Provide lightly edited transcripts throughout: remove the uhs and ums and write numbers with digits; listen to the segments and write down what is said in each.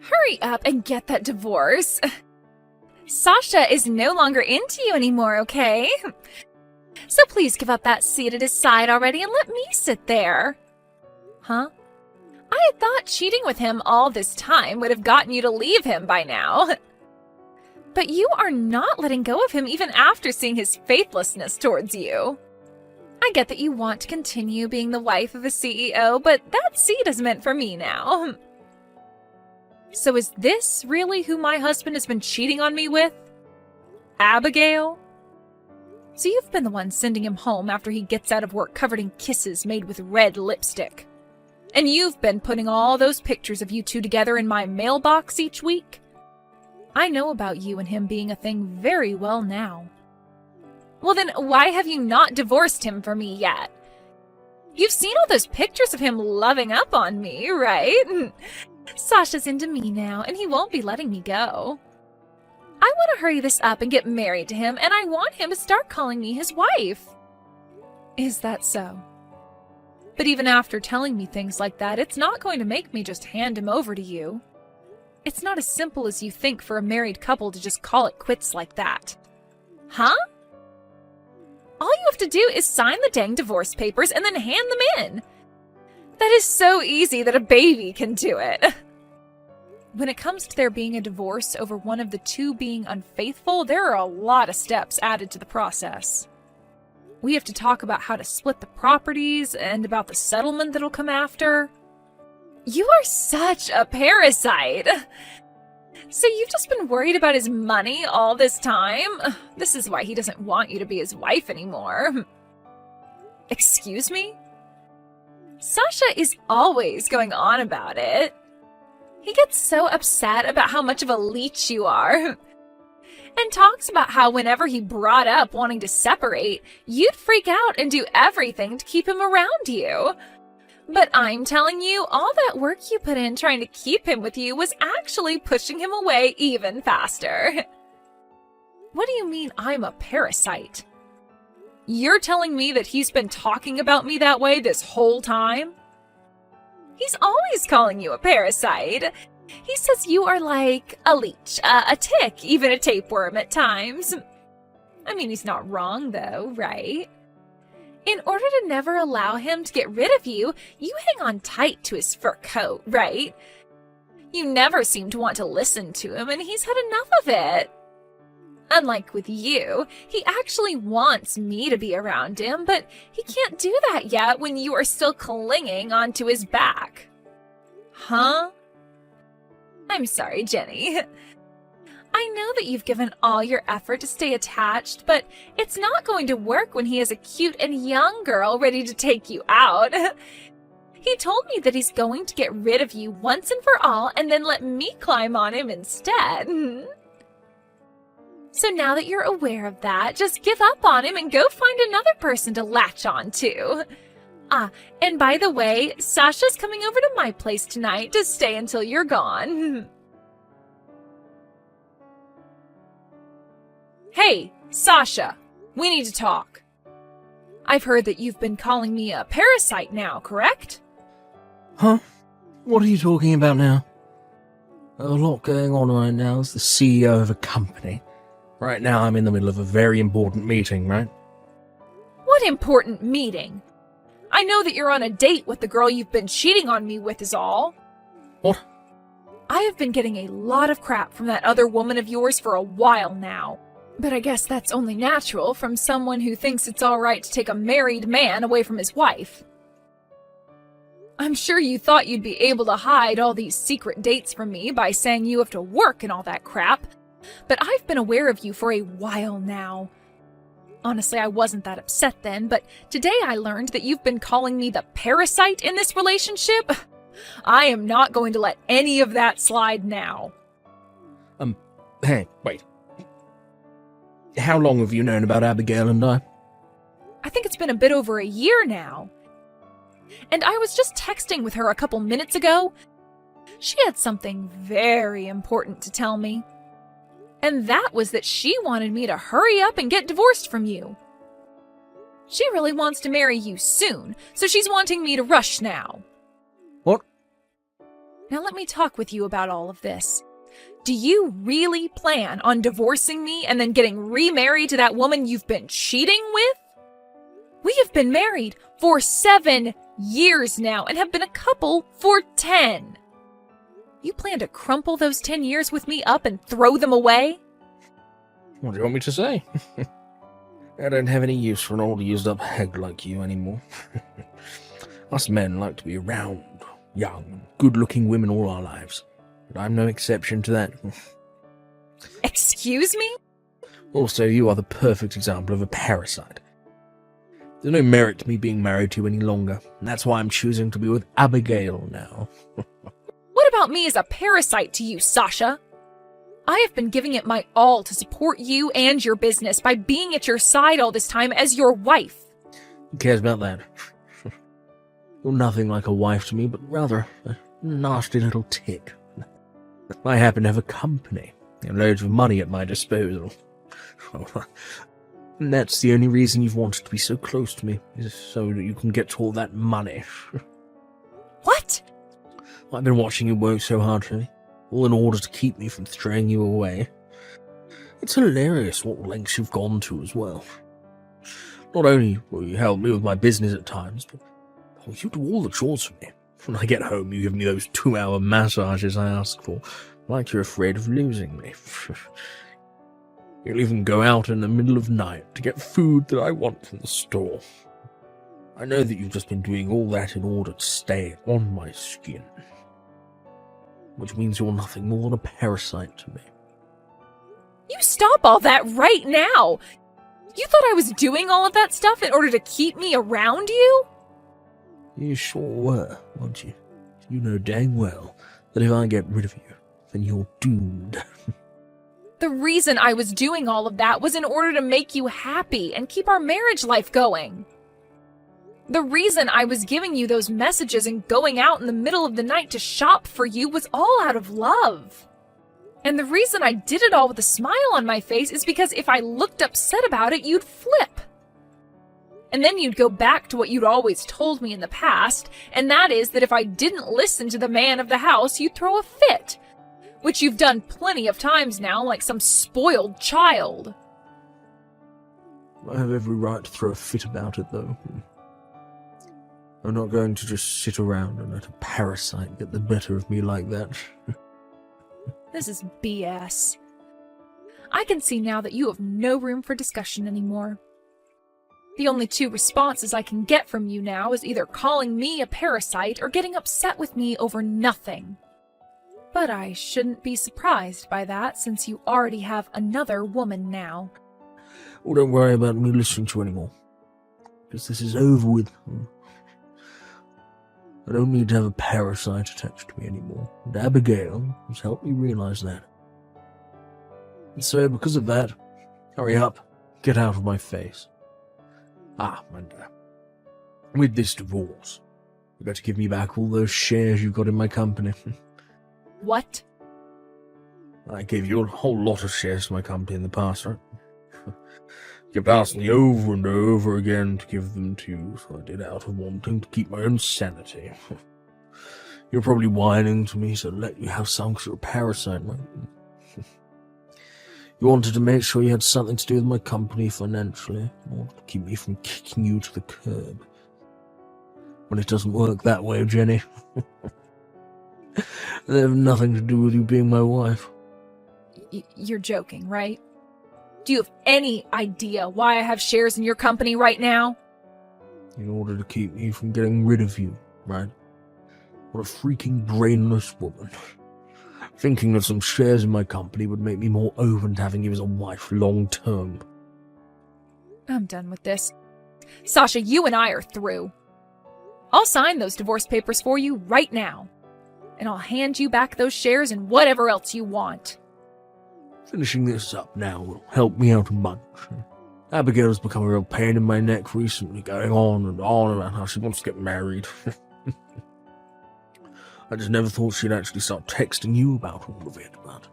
Hurry up and get that divorce. Sasha is no longer into you anymore, okay? So please give up that seat at his side already and let me sit there. Huh? I had thought cheating with him all this time would have gotten you to leave him by now. But you are not letting go of him even after seeing his faithlessness towards you. I get that you want to continue being the wife of a CEO, but that seat is meant for me now. So is this really who my husband has been cheating on me with? Abigail? So you've been the one sending him home after he gets out of work covered in kisses made with red lipstick. And you've been putting all those pictures of you two together in my mailbox each week? I know about you and him being a thing very well now. Well then, why have you not divorced him for me yet? You've seen all those pictures of him loving up on me, right? Sasha's into me now, and he won't be letting me go. I want to hurry this up and get married to him, and I want him to start calling me his wife. Is that so? But even after telling me things like that, it's not going to make me just hand him over to you. It's not as simple as you think for a married couple to just call it quits like that. Huh? All you have to do is sign the dang divorce papers and then hand them in. That is so easy that a baby can do it. When it comes to there being a divorce over one of the two being unfaithful, there are a lot of steps added to the process. We have to talk about how to split the properties and about the settlement that'll come after. You are such a parasite. So you've just been worried about his money all this time? This is why he doesn't want you to be his wife anymore. Excuse me? Sasha is always going on about it. He gets so upset about how much of a leech you are. And talks about how whenever he brought up wanting to separate, you'd freak out and do everything to keep him around you. But I'm telling you, all that work you put in trying to keep him with you was actually pushing him away even faster. What do you mean I'm a parasite? You're telling me that he's been talking about me that way this whole time? He's always calling you a parasite. He says you are like a leech, a tick, even a tapeworm at times. I mean, he's not wrong though, right? In order to never allow him to get rid of you, you hang on tight to his fur coat, right? You never seem to want to listen to him, and he's had enough of it. Unlike with you, he actually wants me to be around him, but he can't do that yet when you are still clinging onto his back. Huh? I'm sorry, Jenny. I know that you've given all your effort to stay attached, but it's not going to work when he is a cute and young girl ready to take you out. He told me that he's going to get rid of you once and for all and then let me climb on him instead. So now that you're aware of that, just give up on him and go find another person to latch on to. And by the way, Sasha's coming over to my place tonight to stay until you're gone. Hey, Sasha, we need to talk. I've heard that you've been calling me a parasite now, correct? Huh? What are you talking about now? A lot going on right now as the CEO of a company. Right now I'm in the middle of a very important meeting, right? What important meeting? I know that you're on a date with the girl you've been cheating on me with is all. What? I have been getting a lot of crap from that other woman of yours for a while now. But I guess that's only natural from someone who thinks it's all right to take a married man away from his wife. I'm sure you thought you'd be able to hide all these secret dates from me by saying you have to work and all that crap, but I've been aware of you for a while now. Honestly, I wasn't that upset then, but today I learned that you've been calling me the parasite in this relationship. I am not going to let any of that slide now. Hey, wait. How long have you known about Abigail and I? I think it's been a bit over a year now. And I was just texting with her a couple minutes ago. She had something very important to tell me. And that was that she wanted me to hurry up and get divorced from you. She really wants to marry you soon, so she's wanting me to rush now. What? Now let me talk with you about all of this. Do you really plan on divorcing me and then getting remarried to that woman you've been cheating with? We have been married for 7 years now and have been a couple for 10. You plan to crumple those 10 years with me up and throw them away? What do you want me to say? I don't have any use for an old used-up hag like you anymore. Us men like to be around young, good-looking women all our lives. But I'm no exception to that. Excuse me? Also, you are the perfect example of a parasite. There's no merit to me being married to you any longer, and that's why I'm choosing to be with Abigail now. What about me as a parasite to you, Sasha? I have been giving it my all to support you and your business by being at your side all this time as your wife. Who cares about that? You're nothing like a wife to me, but rather a nasty little tick. I happen to have a company and loads of money at my disposal. And that's the only reason you've wanted to be so close to me, is so that you can get all that money. What? I've been watching you work so hard for me, all in order to keep me from throwing you away. It's hilarious what lengths you've gone to as well. Not only will you help me with my business at times, but you do all the chores for me. When I get home, you give me those 2-hour massages I ask for, like you're afraid of losing me. You'll even go out in the middle of night to get food that I want from the store. I know that you've just been doing all that in order to stay on my skin. Which means you're nothing more than a parasite to me. You stop all that right now! You thought I was doing all of that stuff in order to keep me around you? You sure were, weren't you? You know dang well that if I get rid of you, then you're doomed. The reason I was doing all of that was in order to make you happy and keep our marriage life going. The reason I was giving you those messages and going out in the middle of the night to shop for you was all out of love. And the reason I did it all with a smile on my face is because if I looked upset about it, you'd flip. And then you'd go back to what you'd always told me in the past, and that is that if I didn't listen to the man of the house, you'd throw a fit. Which you've done plenty of times now, like some spoiled child. I have every right to throw a fit about it, though. I'm not going to just sit around and let a parasite get the better of me like that. This is BS. I can see now that you have no room for discussion anymore. The only 2 responses I can get from you now is either calling me a parasite or getting upset with me over nothing. But I shouldn't be surprised by that since you already have another woman now. Well, don't worry about me listening to you anymore, because this is over with. I don't need to have a parasite attached to me anymore, and Abigail has helped me realize that. And so, because of that, hurry up, get out of my face. And with this divorce, you've got to give me back all those shares you got in my company. What? I gave you a whole lot of shares in my company in the past, right? You kept asking me over and over again to give them to you, so I did out of wanting to keep my own sanity. You're probably whining to me, so let you have some because you're a parasite, right? You wanted to make sure you had something to do with my company financially, in order to keep me from kicking you to the curb. But it doesn't work that way, Jenny. They have nothing to do with you being my wife. You're joking, right? Do you have any idea why I have shares in your company right now? In order to keep me from getting rid of you, right? What a freaking brainless woman. Thinking that some shares in my company would make me more open to having you as a wife long term. I'm done with this. Sasha, you and I are through. I'll sign those divorce papers for you right now. And I'll hand you back those shares and whatever else you want. Finishing this up now will help me out a bunch. Abigail's become a real pain in my neck recently, going on about how she wants to get married. I just never thought she'd actually start texting you about all of it, but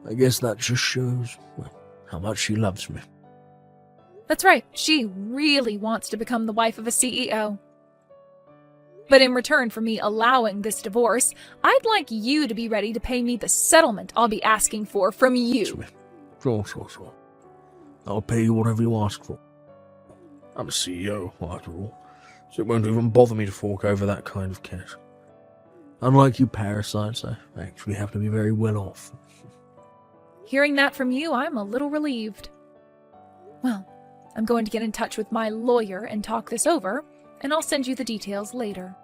I guess that just shows, well, how much she loves me. That's right, she really wants to become the wife of a CEO. But in return for me allowing this divorce, I'd like you to be ready to pay me the settlement I'll be asking for from you. Sure. I'll pay you whatever you ask for. I'm a CEO, after all, so it won't even bother me to fork over that kind of cash. Unlike you parasites, I actually have to be very well off. Hearing that from you, I'm a little relieved. Well, I'm going to get in touch with my lawyer and talk this over, and I'll send you the details later.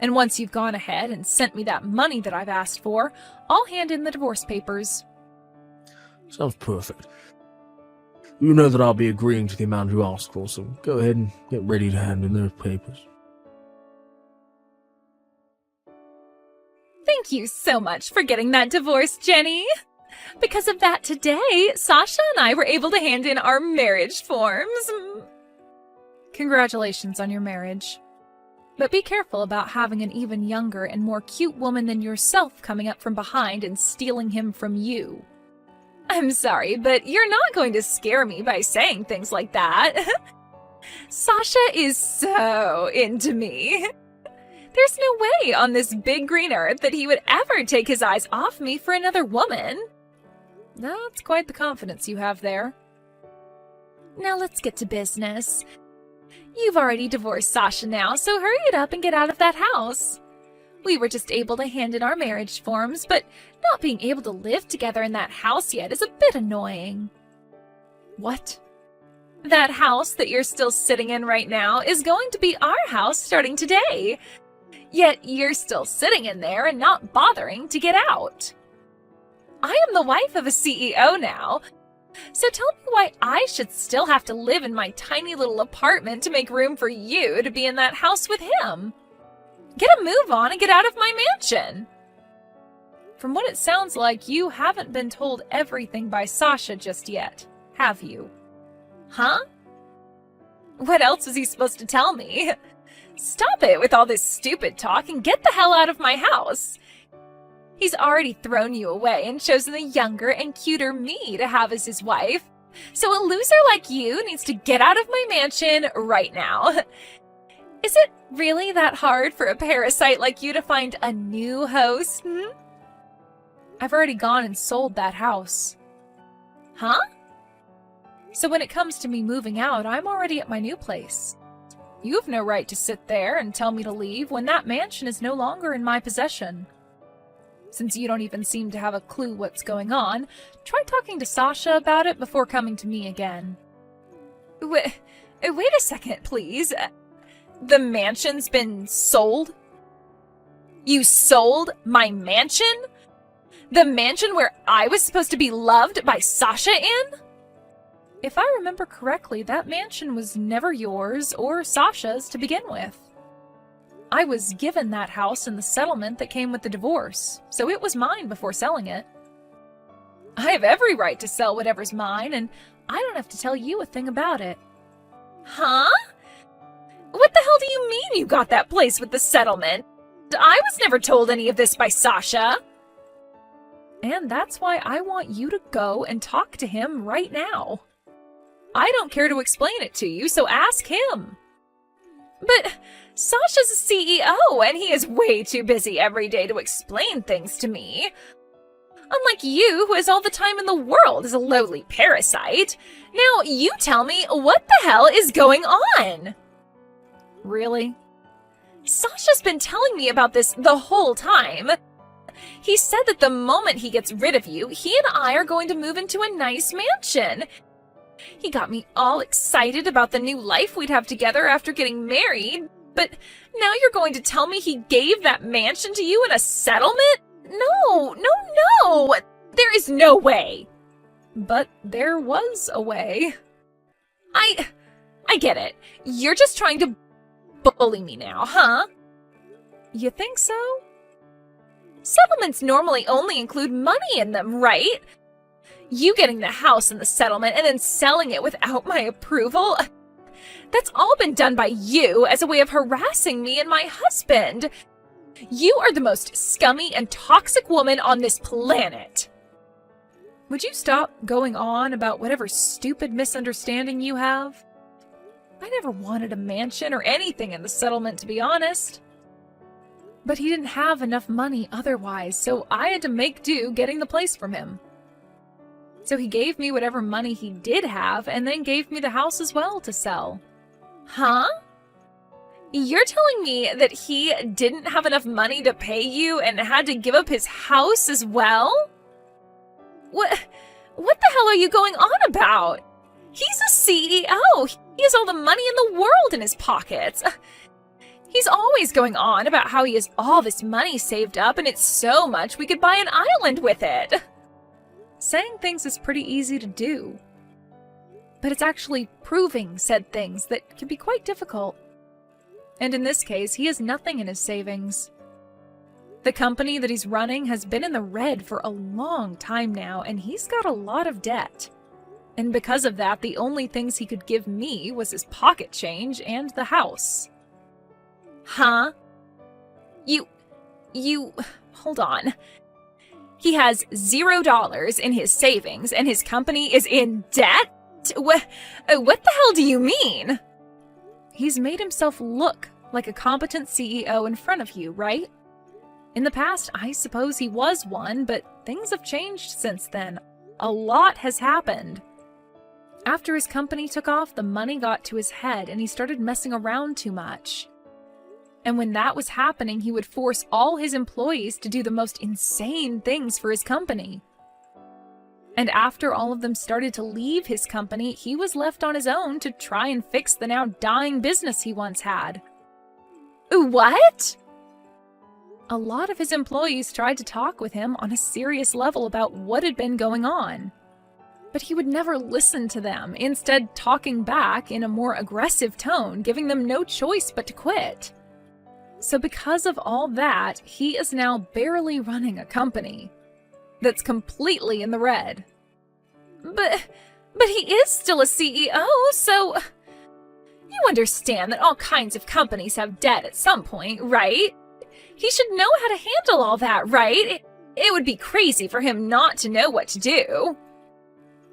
And once you've gone ahead and sent me that money that I've asked for, I'll hand in the divorce papers. Sounds perfect. You know that I'll be agreeing to the amount you asked for, so go ahead and get ready to hand in those papers. Thank you so much for getting that divorce, Jenny. Because of that today, Sasha and I were able to hand in our marriage forms. Congratulations on your marriage. But be careful about having an even younger and more cute woman than yourself coming up from behind and stealing him from you. I'm sorry, but you're not going to scare me by saying things like that. Sasha is so into me. There's no way on this big green earth that he would ever take his eyes off me for another woman. That's quite the confidence you have there. Now let's get to business. You've already divorced Sasha now, so hurry it up and get out of that house. We were just able to hand in our marriage forms, but not being able to live together in that house yet is a bit annoying. What? That house that you're still sitting in right now is going to be our house starting today. Yet you're still sitting in there and not bothering to get out. I am the wife of a CEO now, so tell me why I should still have to live in my tiny little apartment to make room for you to be in that house with him. Get a move on and get out of my mansion. From what it sounds like, you haven't been told everything by Sasha just yet, have you? Huh? What else was he supposed to tell me? Stop it with all this stupid talk and get the hell out of my house. He's already thrown you away and chosen the younger and cuter me to have as his wife. So a loser like you needs to get out of my mansion right now. Is it really that hard for a parasite like you to find a new host? I've already gone and sold that house. Huh? So when it comes to me moving out, I'm already at my new place. You have no right to sit there and tell me to leave when that mansion is no longer in my possession. Since you don't even seem to have a clue what's going on, try talking to Sasha about it before coming to me again. Wait a second, please. The mansion's been sold? You sold my mansion? The mansion where I was supposed to be loved by Sasha in? If I remember correctly, that mansion was never yours or Sasha's to begin with. I was given that house in the settlement that came with the divorce, so it was mine before selling it. I have every right to sell whatever's mine, and I don't have to tell you a thing about it. Huh? What the hell do you mean you got that place with the settlement? I was never told any of this by Sasha. And that's why I want you to go and talk to him right now. I don't care to explain it to you, so ask him. But Sasha's a CEO, and he is way too busy every day to explain things to me. Unlike you, who has all the time in the world as a lowly parasite. Now, you tell me, what the hell is going on? Really? Sasha's been telling me about this the whole time. He said that the moment he gets rid of you, he and I are going to move into a nice mansion. He got me all excited about the new life we'd have together after getting married, but now you're going to tell me he gave that mansion to you in a settlement? No! There is no way! But there was a way. I get it. You're just trying to bully me now, huh? You think so? Settlements normally only include money in them, right? You getting the house in the settlement and then selling it without my approval? That's all been done by you as a way of harassing me and my husband. You are the most scummy and toxic woman on this planet. Would you stop going on about whatever stupid misunderstanding you have? I never wanted a mansion or anything in the settlement, to be honest. But he didn't have enough money otherwise, so I had to make do getting the place from him. So he gave me whatever money he did have, and then gave me the house as well to sell. Huh? You're telling me that he didn't have enough money to pay you and had to give up his house as well? What the hell are you going on about? He's a CEO. He has all the money in the world in his pockets. He's always going on about how he has all this money saved up and it's so much we could buy an island with it. Saying things is pretty easy to do, but it's actually proving said things that can be quite difficult. And in this case, he has nothing in his savings. The company that he's running has been in the red for a long time now, and he's got a lot of debt. And because of that, the only things he could give me was his pocket change and the house. Huh? Hold on. He has $0 in his savings, and his company is in debt? What the hell do you mean? He's made himself look like a competent CEO in front of you, right? In the past, I suppose he was one, but things have changed since then. A lot has happened. After his company took off, the money got to his head, and he started messing around too much. And when that was happening, he would force all his employees to do the most insane things for his company. And after all of them started to leave his company, he was left on his own to try and fix the now dying business he once had. What? A lot of his employees tried to talk with him on a serious level about what had been going on. But he would never listen to them, instead talking back in a more aggressive tone, giving them no choice but to quit. So because of all that, he is now barely running a company that's completely in the red. But he is still a CEO, so you understand that all kinds of companies have debt at some point, right? He should know how to handle all that, right? It would be crazy for him not to know what to do.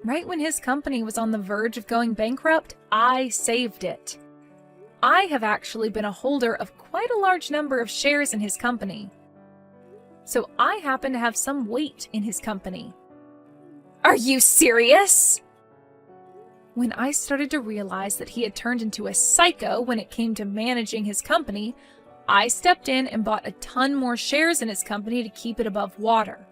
Right when his company was on the verge of going bankrupt, I saved it. I have actually been a holder of quite a large number of shares in his company. So I happen to have some weight in his company. Are you serious? When I started to realize that he had turned into a psycho when it came to managing his company, I stepped in and bought a ton more shares in his company to keep it above water.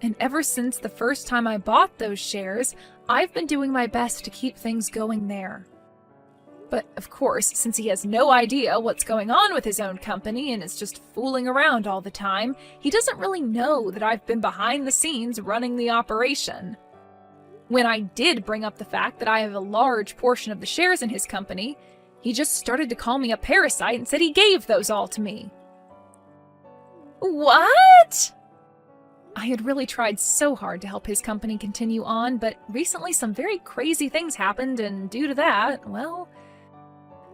And ever since the first time I bought those shares, I've been doing my best to keep things going there. But of course, since he has no idea what's going on with his own company and is just fooling around all the time, he doesn't really know that I've been behind the scenes running the operation. When I did bring up the fact that I have a large portion of the shares in his company, he just started to call me a parasite and said he gave those all to me. What? I had really tried so hard to help his company continue on, but recently some very crazy things happened, and due to that, well,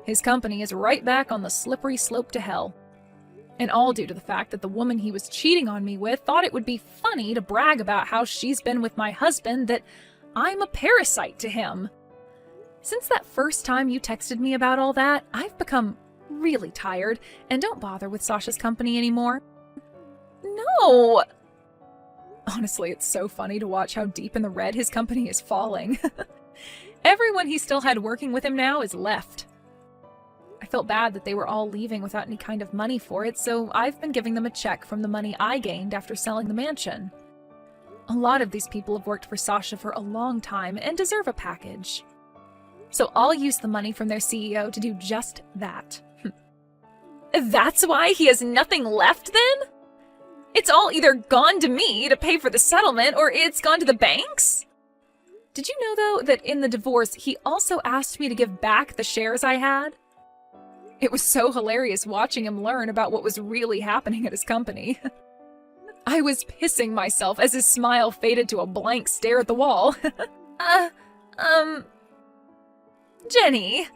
his company is right back on the slippery slope to hell. And all due to the fact that the woman he was cheating on me with thought it would be funny to brag about how she's been with my husband, that I'm a parasite to him. Since that first time you texted me about all that, I've become really tired and don't bother with Sasha's company anymore. No! Honestly, it's so funny to watch how deep in the red his company is falling. Everyone he still had working with him now is left. I felt bad that they were all leaving without any kind of money for it, so I've been giving them a check from the money I gained after selling the mansion. A lot of these people have worked for Sasha for a long time and deserve a package. So I'll use the money from their CEO to do just that. That's why he has nothing left then? It's all either gone to me to pay for the settlement, or it's gone to the banks? Did you know, though, that in the divorce, he also asked me to give back the shares I had? It was so hilarious watching him learn about what was really happening at his company. I was pissing myself as his smile faded to a blank stare at the wall. Jenny,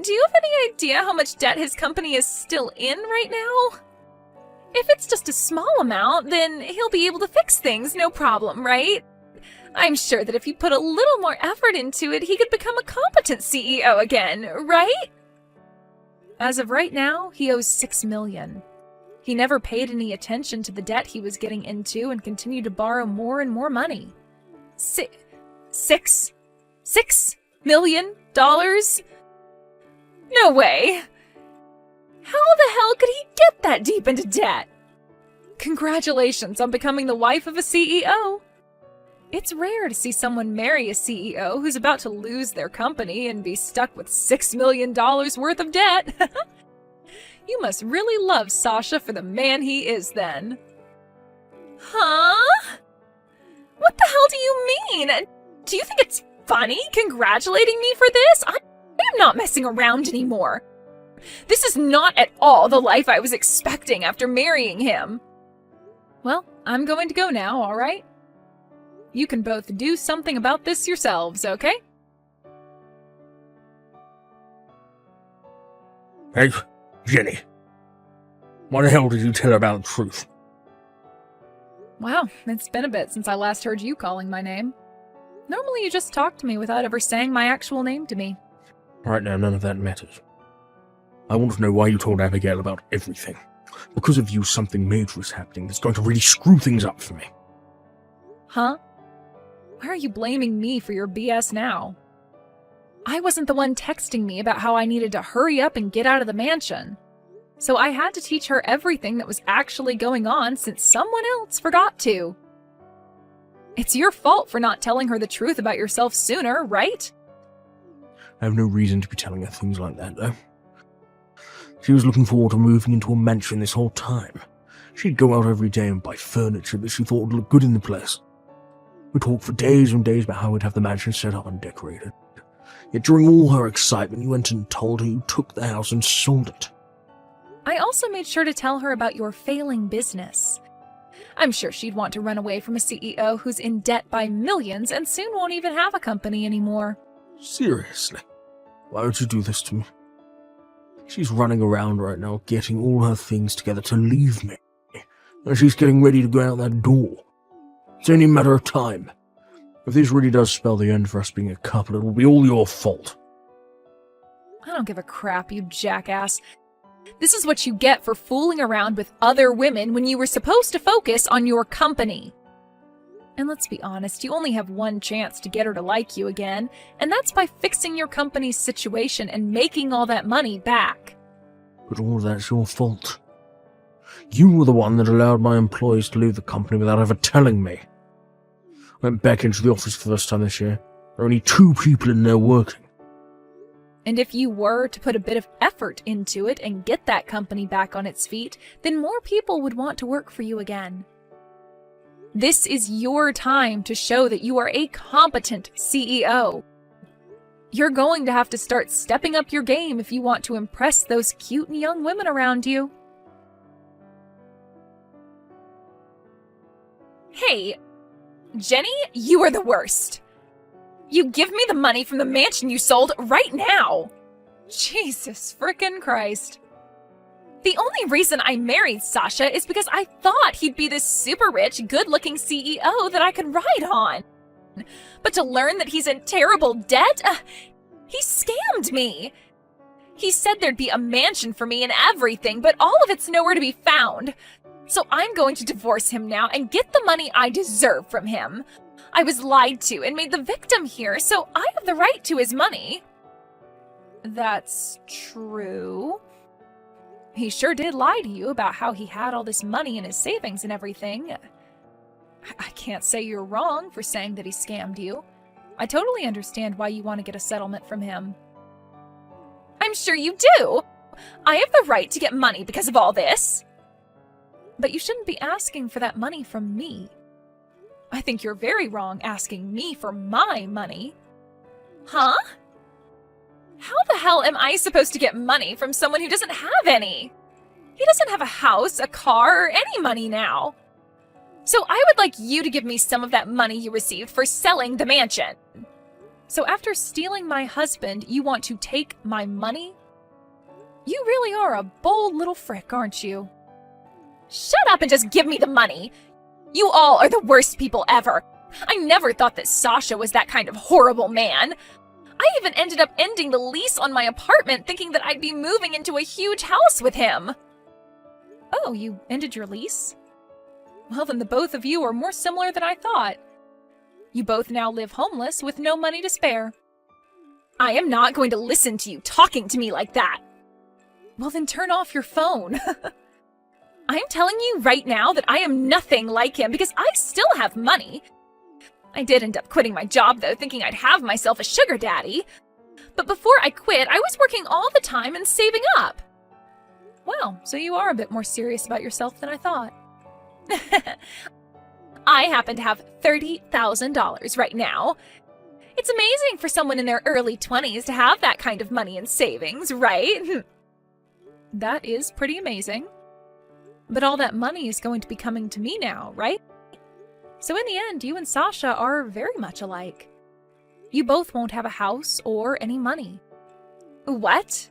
do you have any idea how much debt his company is still in right now? If it's just a small amount, then he'll be able to fix things, no problem, right? I'm sure that if he put a little more effort into it, he could become a competent CEO again, right? As of right now, he owes $6 million. He never paid any attention to the debt he was getting into and continued to borrow more and more money. $6 million? No way! How the hell could he get that deep into debt? Congratulations on becoming the wife of a CEO. It's rare to see someone marry a CEO who's about to lose their company and be stuck with $6 million worth of debt. You must really love Sasha for the man he is then. Huh? What the hell do you mean? Do you think it's funny congratulating me for this? I am not messing around anymore. This is not at all the life I was expecting after marrying him. Well, I'm going to go now, all right? You can both do something about this yourselves, okay? Hey, Jenny. Why the hell did you tell her about the truth? Wow, it's been a bit since I last heard you calling my name. Normally you just talk to me without ever saying my actual name to me. Right now, none of that matters. I want to know why you told Abigail about everything. Because of you, something major is happening that's going to really screw things up for me. Huh? Why are you blaming me for your BS now? I wasn't the one texting me about how I needed to hurry up and get out of the mansion. So I had to teach her everything that was actually going on since someone else forgot to. It's your fault for not telling her the truth about yourself sooner, right? I have no reason to be telling her things like that, though. She was looking forward to moving into a mansion this whole time. She'd go out every day and buy furniture that she thought would look good in the place. We talked for days and days about how we'd have the mansion set up and decorated. Yet during all her excitement, you went and told her you took the house and sold it. I also made sure to tell her about your failing business. I'm sure she'd want to run away from a CEO who's in debt by millions and soon won't even have a company anymore. Seriously? Why would you do this to me? She's running around right now, getting all her things together to leave me. And she's getting ready to go out that door. It's only a matter of time. If this really does spell the end for us being a couple, it will be all your fault. I don't give a crap, you jackass. This is what you get for fooling around with other women when you were supposed to focus on your company. And let's be honest, you only have one chance to get her to like you again, and that's by fixing your company's situation and making all that money back. But all that's your fault. You were the one that allowed my employees to leave the company without ever telling me. I went back into the office for the first time this year. There are only 2 people in there working. And if you were to put a bit of effort into it and get that company back on its feet, then more people would want to work for you again. This is your time to show that you are a competent CEO. You're going to have to start stepping up your game if you want to impress those cute young women around you. Hey, Jenny, you are the worst. You give me the money from the mansion you sold right now. Jesus frickin' Christ. The only reason I married Sasha is because I thought he'd be this super rich, good-looking CEO that I could ride on. But to learn that he's in terrible debt, he scammed me. He said there'd be a mansion for me and everything, but all of it's nowhere to be found. So I'm going to divorce him now and get the money I deserve from him. I was lied to and made the victim here, so I have the right to his money. That's true. He sure did lie to you about how he had all this money in his savings and everything. I can't say you're wrong for saying that he scammed you. I totally understand why you want to get a settlement from him. I'm sure you do. I have the right to get money because of all this. But you shouldn't be asking for that money from me. I think you're very wrong asking me for my money. Huh? How the hell am I supposed to get money from someone who doesn't have any? He doesn't have a house, a car, or any money now. So I would like you to give me some of that money you received for selling the mansion. So after stealing my husband, you want to take my money? You really are a bold little frick, aren't you? Shut up and just give me the money. You all are the worst people ever. I never thought that Sasha was that kind of horrible man. I even ended up ending the lease on my apartment thinking that I'd be moving into a huge house with him. Oh, you ended your lease? Well, then the both of you are more similar than I thought. You both now live homeless with no money to spare. I am not going to listen to you talking to me like that. Well, then turn off your phone. I'm telling you right now that I am nothing like him because I still have money. I did end up quitting my job, though, thinking I'd have myself a sugar daddy. But before I quit, I was working all the time and saving up. Well, so you are a bit more serious about yourself than I thought. I happen to have $30,000 right now. It's amazing for someone in their early 20s to have that kind of money in savings, right? That is pretty amazing. But all that money is going to be coming to me now, right? So in the end, you and Sasha are very much alike. You both won't have a house or any money. What?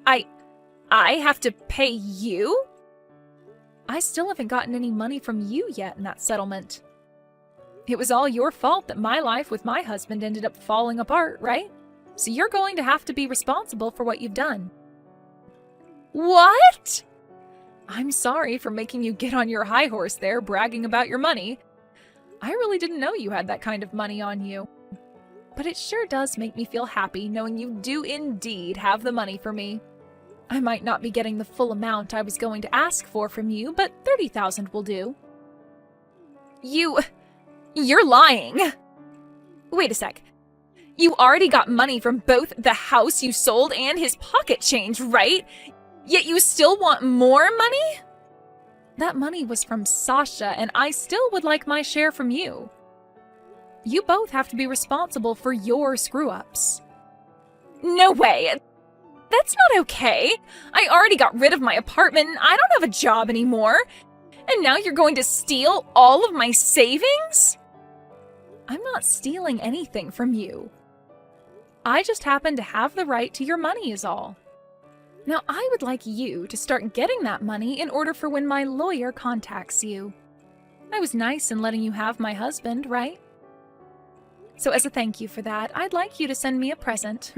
I have to pay you? I still haven't gotten any money from you yet in that settlement. It was all your fault that my life with my husband ended up falling apart, right? So you're going to have to be responsible for what you've done. What? I'm sorry for making you get on your high horse there, bragging about your money. I really didn't know you had that kind of money on you. But it sure does make me feel happy knowing you do indeed have the money for me. I might not be getting the full amount I was going to ask for from you, but 30,000 will do. You're lying. Wait a sec. You already got money from both the house you sold and his pocket change, right? Yet you still want more money? That money was from Sasha, and I still would like my share from you. You both have to be responsible for your screw-ups. No way! That's not okay! I already got rid of my apartment, and I don't have a job anymore! And now you're going to steal all of my savings? I'm not stealing anything from you. I just happen to have the right to your money is all. Now, I would like you to start getting that money in order for when my lawyer contacts you. I was nice in letting you have my husband, right? So as a thank you for that, I'd like you to send me a present.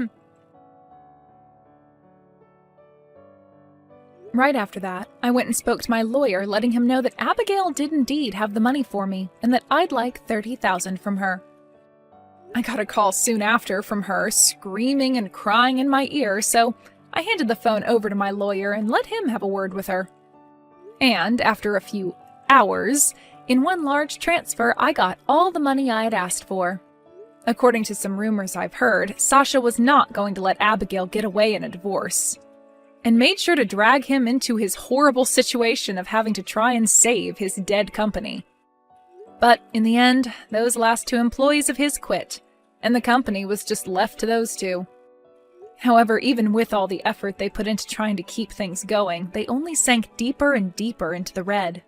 Right after that, I went and spoke to my lawyer, letting him know that Abigail did indeed have the money for me, and that I'd like 30,000 from her. I got a call soon after from her, screaming and crying in my ear, so I handed the phone over to my lawyer and let him have a word with her. And after a few hours, in one large transfer, I got all the money I had asked for. According to some rumors I've heard, Sasha was not going to let Abigail get away in a divorce, and made sure to drag him into his horrible situation of having to try and save his dead company. But in the end, those last 2 employees of his quit, and the company was just left to those 2. However, even with all the effort they put into trying to keep things going, they only sank deeper and deeper into the red.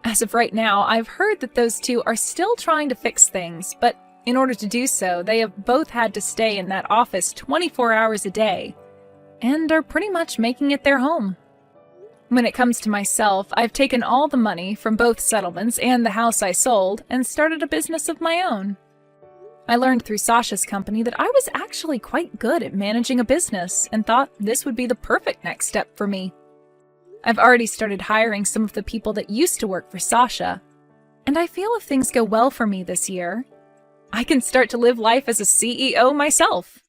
As of right now, I've heard that those 2 are still trying to fix things, but in order to do so, they have both had to stay in that office 24 hours a day, and are pretty much making it their home. When it comes to myself, I've taken all the money from both settlements and the house I sold and started a business of my own. I learned through Sasha's company that I was actually quite good at managing a business and thought this would be the perfect next step for me. I've already started hiring some of the people that used to work for Sasha, and I feel if things go well for me this year, I can start to live life as a CEO myself.